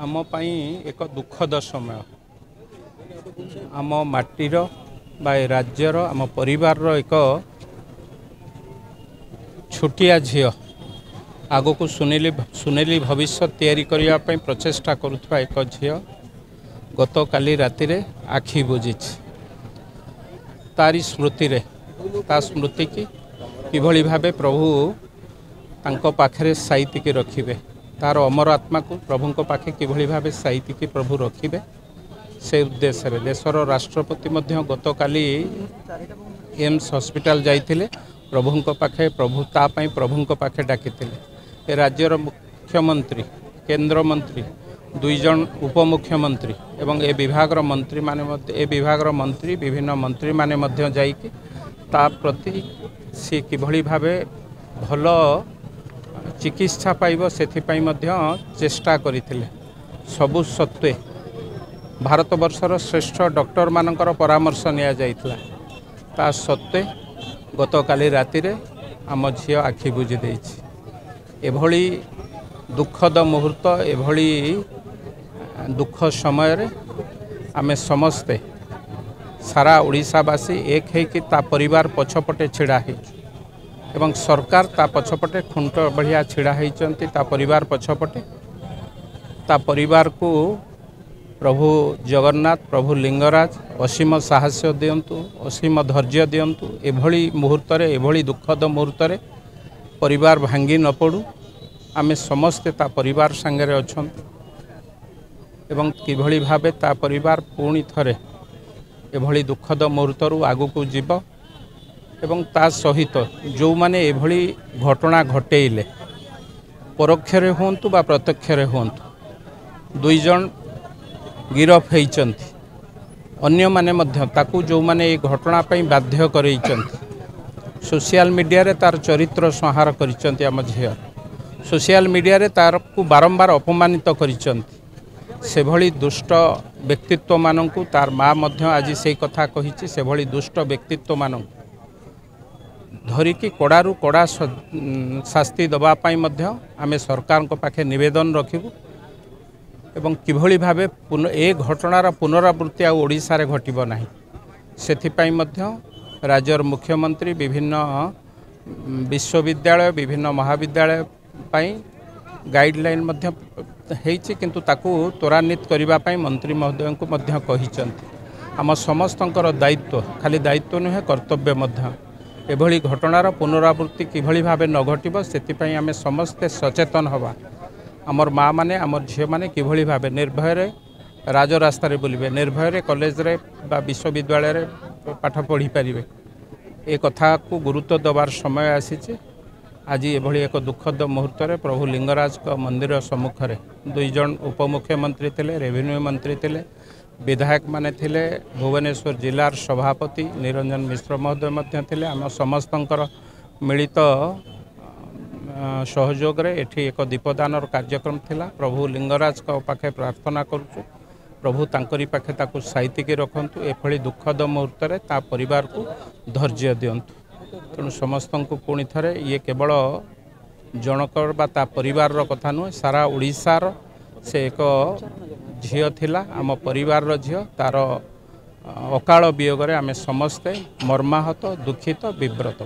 आम एक दुखद समय आम माटीर बा राज्यर आम परिवार एक छोटिया झील आग को सुनेली भविष्य तैयारी करने प्रचेषा करुवा एक झील गत काली राति रे आखि बुझी तारी स्मृति रे ता स्मृति की किभली भावे प्रभु तांको पाखरे साइतिकी रखिबे तार अमर आत्मा को प्रभु पाखे किभली भावे साइतिकी प्रभु रखिबे से उद्देश्य रे देशर राष्ट्रपति मध्य गत काली एम्स हॉस्पिटल जाइथिले प्रभु पाखे प्रभु पाखे डाकिथिले ए राज्यर मुख्यमंत्री केंद्र मंत्री दुई जन उपमुख्यमंत्री एवं ए विभाग मंत्री मंत्री विभिन्न मंत्री माने मध्य जाइकी ता प्रति सी किभली भावे भल चिकित्सा पाइब सेथिपाई मध्य चेष्टा करिथिले सबु सत्वे भारत वर्षर श्रेष्ठ डॉक्टर मानकर परामर्श निया जाइथिला ता सत्वे गत काली राति रे आम झियो आखि बुझी देछि एभली दुखद मुहूर्त एभली दुख समय रे आमे समस्ते सारा ओडिशावासी एक है कि ता परिवार पछपटे छिड़ा है एवं सरकार ता पछपटे खुंट बढ़िया छिड़ा होती ता परिवार पछपटे ता परिवार को प्रभु जगन्नाथ प्रभु लिंगराज असीम साहस्य दियंतु असीम धैर्य दियंतु एभली मुहूर्त रे एभली दुखद मुहूर्त रे परिवार भांगी न पड़ू आमे समस्ते ता परिवार संगे अच्छा एवं किभली भावे ता परिवार पुणी थरे एभली दुखद मुहूर्त आगु को जीव एवं ता सहित जो माने एभली घटना घटेइले परोक्षरे होंतु बा प्रत्यक्षरे होंतु दुई जन गिरफ होइचंती अन्य माने मध्य ताकू जो माने ए घटना पई बाध्य करैचंती सोशल मीडिया रे तार चरित्र संहार करिचंती आम झिया सोशल मीडिया रे तार को बारंबार अपमानित करिचंती से भली दुष्ट व्यक्तित्व मानकु तार माँ मध्य आज से कथा कही से भली दुष्ट व्यक्तित्व मानकु धरिकी कड़ारू कड़ा शास्ति दवापाई मध्य आमे सरकार को पाखे निवेदन रखिबु एवं किभली भावे ए घटनार पुनरावृत्ति ओडिशा रे घटिबो नाही सेथिपाई मध्य राज्यर मुख्यमंत्री विभिन्न विश्वविद्यालय विभिन्न महाविद्यालय पाई गाइडलाइन मध्य हेइछि किंतु ताकू त्वरान्वित करिबा पाई मंत्री महोदय को मध्य कहिचंती आम समस्तंकर दायित्व खाली दायित्व नुहे कर्तव्य मध्य एभली घटनार पुनरावृत्ति किभली भावे न घटिबो सेथिपाई आमे समस्ते सचेतन हवा आमर माँ माने आमर झील माने किभली भावे निर्भय रे राजरास्ता रे बुलिबे निर्भय रे कॉलेज रे बा विश्वविद्यालय रे पाठ पढ़ी पारिबे ए कथा को गुरुत्व देवार समय आसीचे आज एभली एक दुखद मुहूर्त रे प्रभु लिंगराज का मंदिर सम्मुख रे दुई जन उपमुख्यमंत्री थिले रेवेन्यू मंत्री थिले विधायक माने थिले भुवनेश्वर जिलार सभापति निरंजन मिश्र महोदय मध्य थिले आम समस्तंकर मिलित सहयोग रे एठी एक दीपदानर कार्यक्रम थिला प्रभु लिंगराज का पाखे प्रार्थना करूछु प्रभु तांकरी पाखे ताकू साइतिकी रखंतु एभली दुखद मुहूर्त रे ता परिवार को धैर्य दियंतु तेणु समस्त को पुणी थे ये केवल जनकर बा ता परिवार रो कथा नुहे सारा ओडिशार से एक झील थिला आम परिवार झील तार अकाल वियोग रे आमे समस्ते मर्माहत दुखित विव्रत।